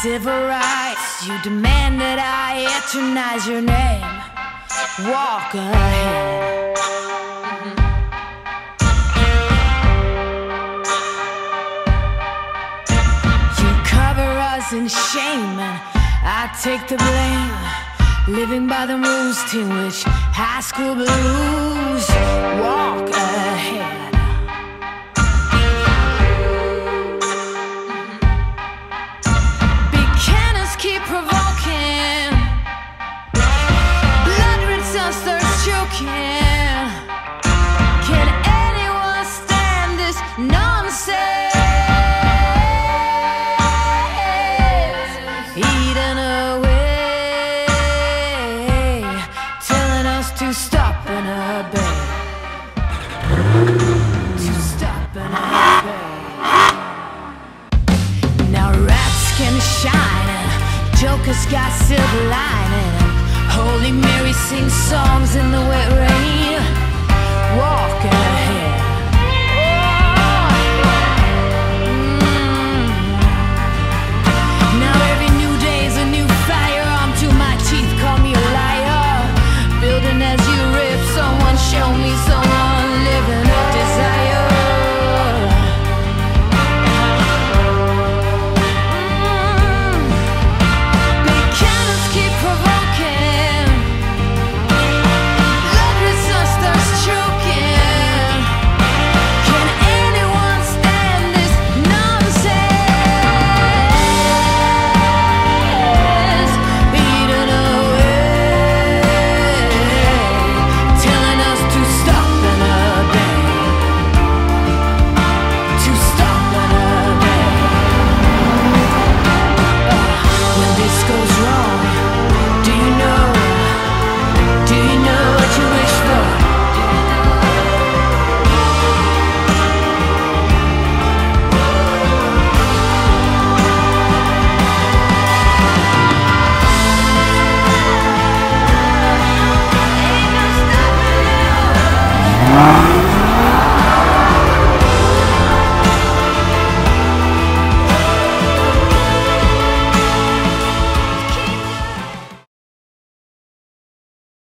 civil rights. You demand that I eternize your name. Walk ahead. You cover us in shame and I take the blame. Living by the rules to which high school blues. Walk ahead. Keep provoking, blood-red sun starts choking. Can anyone stand this nonsense? Eaten away, telling us to stop and obey. To stop and obey. Now rats can shine, Jokers got silver lining. Holy Mary sings songs in the